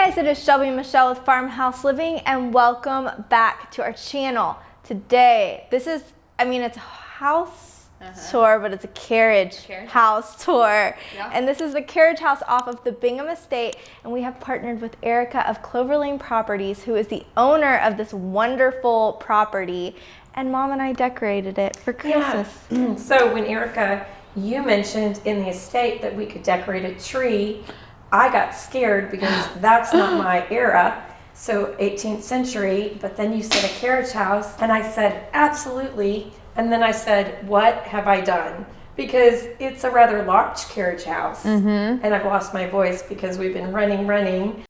guys, it is Shelby and Michelle with Farmhouse Living, and welcome back to our channel. Today, it's a house tour, but it's a carriage house tour. Yeah. And this is the carriage house off of the Bingham Estate, and we have partnered with Erica of Clover Lane Properties, who is the owner of this wonderful property. And Mom and I decorated it for Christmas. Yeah. So when Erica, you mentioned in the estate that we could decorate a tree, I got scared because that's not my era. So 18th century, but then you said a carriage house, and I said, absolutely. And then I said, what have I done? Because it's a rather large carriage house. And I've lost my voice because we've been running.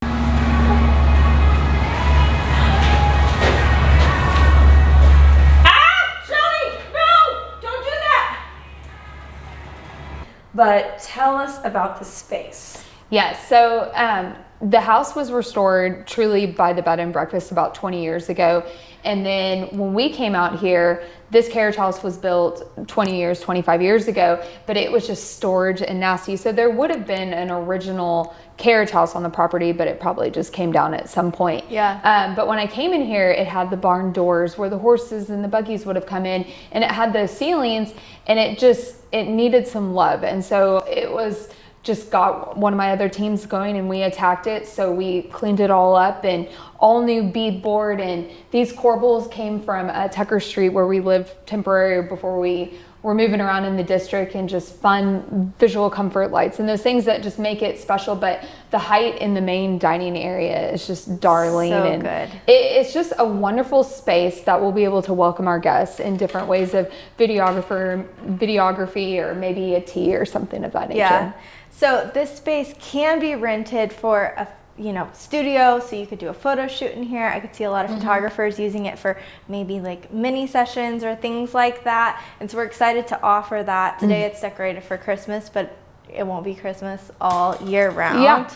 But tell us about the space. Yes, so the house was restored truly by the bed and breakfast about 20 years ago. And then when we came out here, this carriage house was built 25 years ago, but it was just storage and nasty. So there would have been an original carriage house on the property, but it probably just came down at some point. Yeah. But when I came in here, it had the barn doors where the horses and the buggies would have come in, and it had those ceilings, and it needed some love. And so it was just got one of my other teams going, and we attacked it. So we cleaned it all up and all new beadboard, and these corbels came from Tucker Street where we lived temporary before we were moving around in the district, and just fun visual comfort lights and those things that just make it special. But the height in the main dining area is just darling. So and good. It's just a wonderful space that will be able to welcome our guests in different ways of videography, or maybe a tea or something of that nature. Yeah. So this space can be rented for a studio, so you could do a photo shoot in here. I could see a lot of photographers using it for maybe like mini sessions or things like that. And so we're excited to offer that. Today it's decorated for Christmas, but it won't be Christmas all year round. Yeah.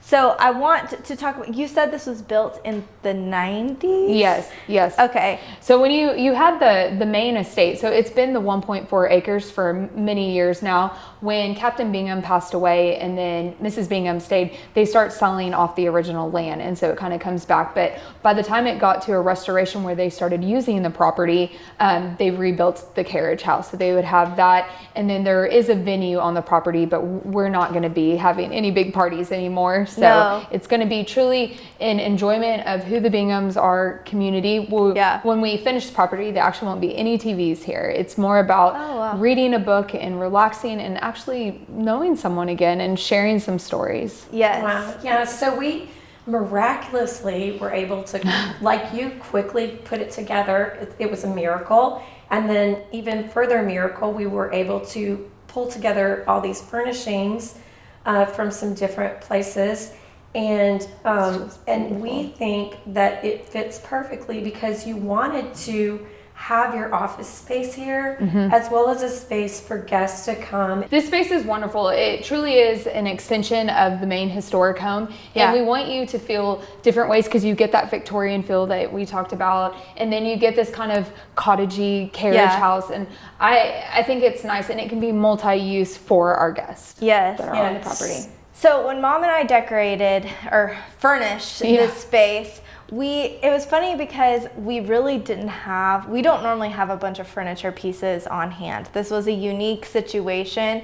So I want to talk about, you said this was built in the 90s? Yes. Okay. So when you had the main estate, so it's been the 1.4 acres for many years now. When Captain Bingham passed away and then Mrs. Bingham stayed, they start selling off the original land, and so it kind of comes back. But by the time it got to a restoration where they started using the property, they rebuilt the carriage house. So they would have that, and then there is a venue on the property, but we're not going to be having any big parties anymore. So It's going to be truly an enjoyment of who the Binghams are, community. When we finish the property, there actually won't be any TVs here. It's more about reading a book and relaxing and actually knowing someone again and sharing some stories. Yes. Wow. Yeah, so we miraculously were able to, like you, quickly put it together. It was a miracle. And then even further miracle, we were able to pull together all these furnishings from some different places, and we think that it fits perfectly because you wanted to have your office space here as well as a space for guests to come. This space is wonderful. It truly is an extension of the main historic home, and we want you to feel different ways because you get that Victorian feel that we talked about, and then you get this kind of cottagey carriage house, and I think it's nice, and it can be multi-use for our guests that are on the property. So when Mom and I decorated or furnished this space, it was funny because we don't normally have a bunch of furniture pieces on hand. This was a unique situation.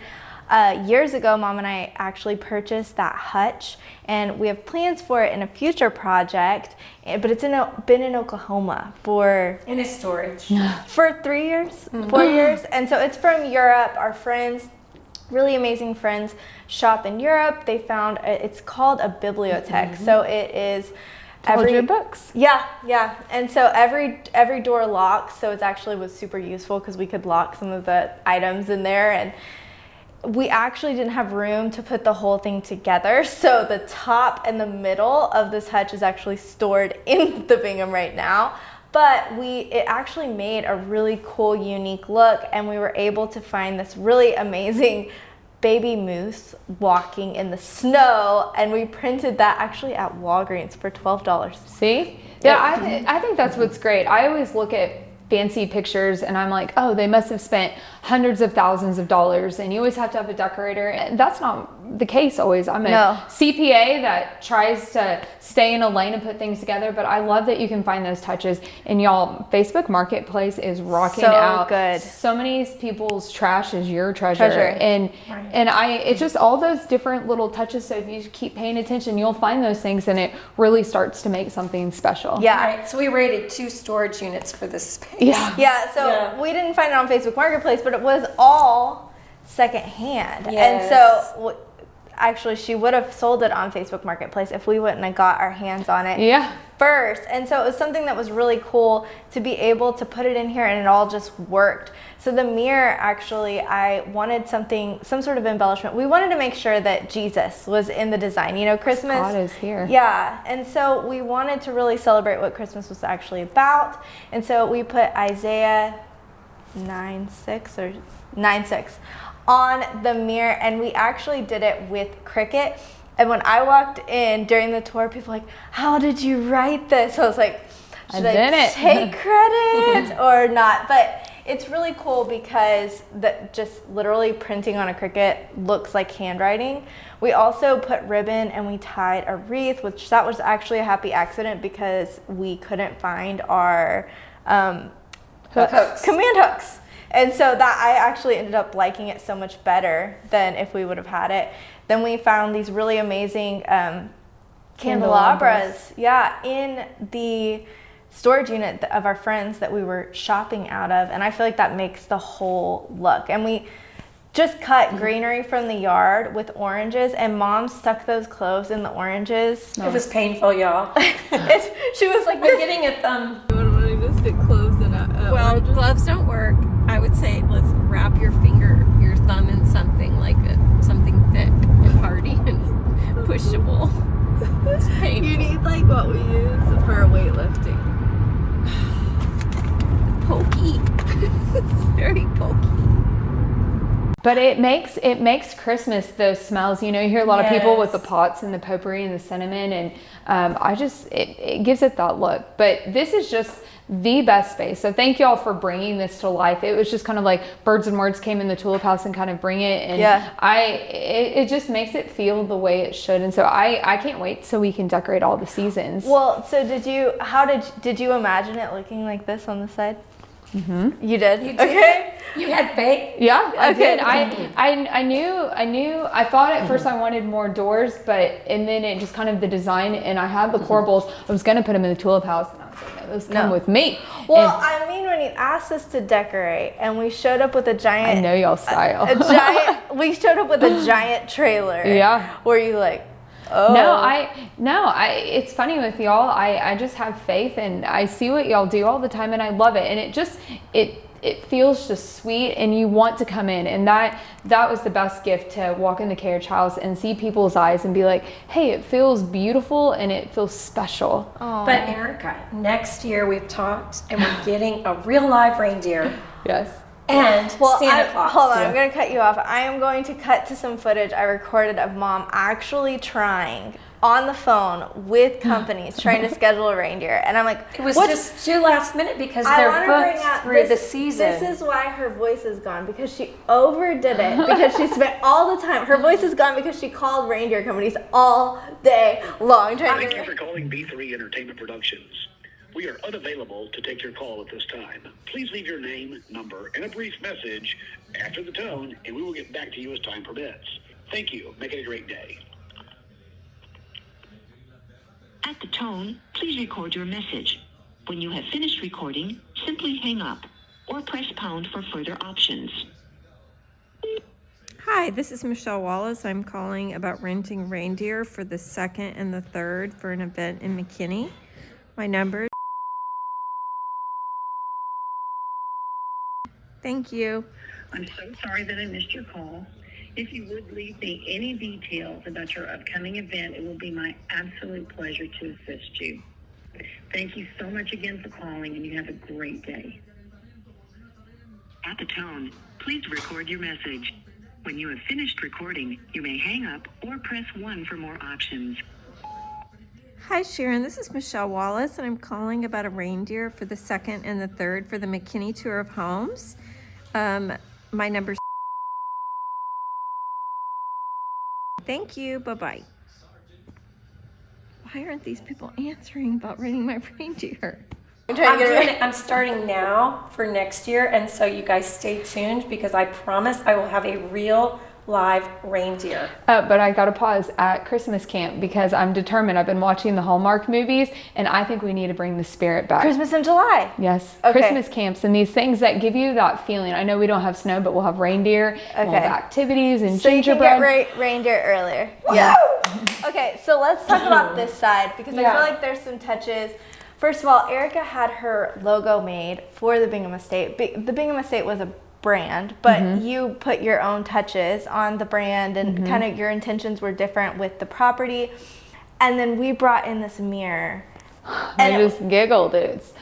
Years ago, Mom and I actually purchased that hutch, and we have plans for it in a future project, but it's been in Oklahoma in a storage for 3 years, 4 years. And so it's from Europe. Our friends, really amazing friends, shop in Europe. They found it's called a bibliothèque. So it is your books. Yeah. And so every door locks, so it actually was super useful because we could lock some of the items in there, and we actually didn't have room to put the whole thing together. So the top and the middle of this hutch is actually stored in the Bingham right now. But it actually made a really cool, unique look, and we were able to find this really amazing baby moose walking in the snow, and we printed that actually at Walgreens for $12. See? Yeah, I think that's what's great. I always look at fancy pictures, and I'm like, oh, they must have spent hundreds of thousands of dollars, and you always have to have a decorator. And that's not the case always. I'm a CPA that tries to stay in a lane and put things together, but I love that you can find those touches. And y'all, Facebook Marketplace is rocking out. Good. So many people's trash is your treasure. And it's just all those different little touches. So if you keep paying attention, you'll find those things, and it really starts to make something special. Yeah. Right. So we rated 2 storage units for this space. Yeah. So we didn't find it on Facebook Marketplace, but it was all secondhand. Yes. And so actually she would have sold it on Facebook Marketplace if we wouldn't have got our hands on it first. And so it was something that was really cool to be able to put it in here, and it all just worked. So the mirror, actually, I wanted some sort of embellishment. We wanted to make sure that Jesus was in the design. You know, Christmas. God is here. Yeah. And so we wanted to really celebrate what Christmas was actually about. And so we put Isaiah 9:6 or 9:6 on the mirror, and we actually did it with Cricut. And when I walked in during the tour, people were like, how did you write this? I was like, should I take credit or not? But it's really cool because just literally printing on a Cricut looks like handwriting. We also put ribbon and we tied a wreath, which that was actually a happy accident because we couldn't find our hooks. Command hooks. And so that I actually ended up liking it so much better than if we would have had it. Then we found these really amazing candelabras. Yeah, in the storage unit of our friends that we were shopping out of. And I feel like that makes the whole look. And we just cut greenery from the yard with oranges, and Mom stuck those cloves in the oranges. It was painful, y'all. She was like, we're getting a thumb. You would want to stick cloves in Well, oranges? gloves don't work. I would say let's wrap your thumb in something like something thick and hardy and pushable. It's painful. You need like what we use for weightlifting. Pokey. It's very pokey. But it makes Christmas, those smells. You know, you hear a lot of people with the pots and the potpourri and the cinnamon, and it gives it that look. But this is just the best space. So thank you all for bringing this to life. It was just kind of like Birds and Words came in the Tulip House and kind of bring it, and it just makes it feel the way it should. And so I can't wait so we can decorate all the seasons. Well, so did you imagine it looking like this on the side? Mm-hmm. You did? You did? Okay. You had faith? Yeah, I Okay. did. I knew. I thought at first I wanted more doors, and then it just kind of the design, and I had the corbels. I was gonna put them in the Tulip House, and I was like, no, those come with me. Well, I mean, when you asked us to decorate, and we showed up with a giant. I know y'all style. We showed up with a giant trailer. Yeah. Were you like? Oh. No, it's funny with y'all. I just have faith, and I see what y'all do all the time, and I love it. And it feels just sweet, and you want to come in. And that was the best gift, to walk in the Carriage House and see people's eyes and be like, hey, it feels beautiful and it feels special. Aww. But Erica, next year we've talked, and we're getting a real live reindeer. Yes. And Santa Claus. Hold on, I'm going to cut you off. I am going to cut to some footage I recorded of Mom actually trying on the phone with companies trying to schedule a reindeer. And I'm like, it was just too last minute because they're booked through the season. This is why her voice is gone, because she overdid it, because she spent all the time. Her voice is gone because she called reindeer companies all day long. Thank you for calling B3 Entertainment Productions. We are unavailable to take your call at this time. Please leave your name, number, and a brief message after the tone, and we will get back to you as time permits. Thank you. Make it a great day. At the tone, please record your message. When you have finished recording, simply hang up or press pound for further options. Hi, this is Michelle Wallace. I'm calling about renting reindeer for the 2nd and the 3rd for an event in McKinney. My number. Thank you. I'm so sorry that I missed your call. If you would leave me any details about your upcoming event, it will be my absolute pleasure to assist you. Thank you so much again for calling, and you have a great day. At the tone, please record your message. When you have finished recording, you may hang up or press 1 for more options. Hi Sharon, this is Michelle Wallace and I'm calling about a reindeer for the 2nd and the 3rd for the McKinney Tour of Homes. My number's... Thank you, bye-bye. Why aren't these people answering about rating my reindeer? I'm starting now for next year, and so you guys stay tuned because I promise I will have a real live reindeer. But I got to pause at Christmas camp because I'm determined. I've been watching the Hallmark movies and I think we need to bring the spirit back. Christmas in July. Yes. Okay. Christmas camps and these things that give you that feeling. I know we don't have snow, but we'll have reindeer, we'll have activities and so gingerbread. So you can get reindeer earlier. Yeah. Okay, so let's talk about this side because I feel like there's some touches. First of all, Erica had her logo made for the Bingham Estate. The Bingham Estate was a brand, but you put your own touches on the brand and kind of your intentions were different with the property. And then we brought in this mirror. And I just giggled. It's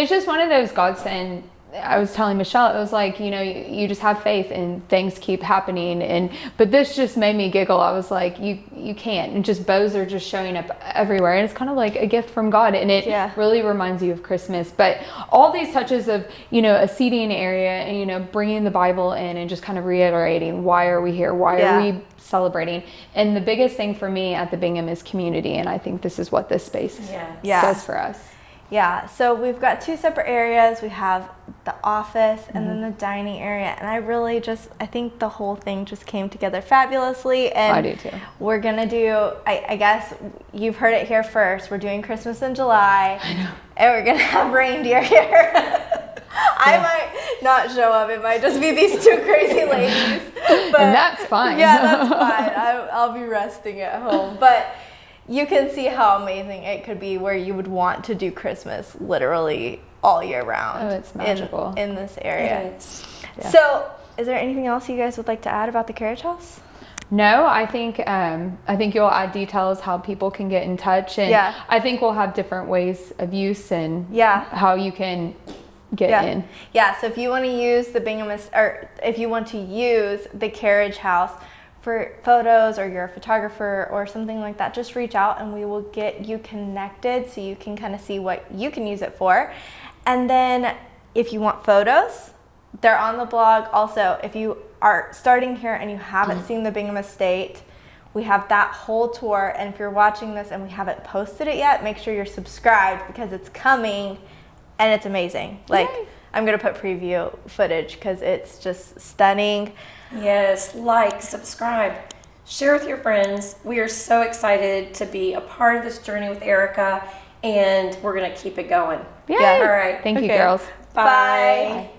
just one of those godsend. I was telling Michelle, it was like, you know, you just have faith and things keep happening. But this just made me giggle. I was like, you can't. And just bows are just showing up everywhere. And it's kind of like a gift from God. And it really reminds you of Christmas. But all these touches of, you know, a seating area and, you know, bringing the Bible in and just kind of reiterating, why are we here? Why are we celebrating? And the biggest thing for me at the Bingham is community. And I think this is what this space does for us. Yeah, so we've got 2 separate areas. We have the office and then the dining area. And I think the whole thing just came together fabulously. And I do too. We're going to do, I guess you've heard it here first. We're doing Christmas in July. I know. And we're going to have reindeer here. I might not show up. It might just be these 2 crazy ladies. But, and that's fine. Yeah, that's fine. I'll be resting at home. But you can see how amazing it could be where you would want to do Christmas literally all year round. Oh, it's magical. In this area. It is. Yeah. So, is there anything else you guys would like to add about the Carriage House? No, I think you'll add details how people can get in touch, and I think we'll have different ways of use and how you can get in. Yeah. So if you want to use the Bingham, or if you want to use the Carriage House for photos, or you're a photographer or something like that, just reach out and we will get you connected so you can kind of see what you can use it for. And then if you want photos, they're on the blog. Also, if you are starting here and you haven't seen the Bingham Estate, we have that whole tour. And if you're watching this and we haven't posted it yet, make sure you're subscribed because it's coming and it's amazing. Like, I'm going to put preview footage because it's just stunning. Yes, like, subscribe, share with your friends. We are so excited to be a part of this journey with Erica, and we're going to keep it going. Yeah. All right. Thank you, girls. Bye.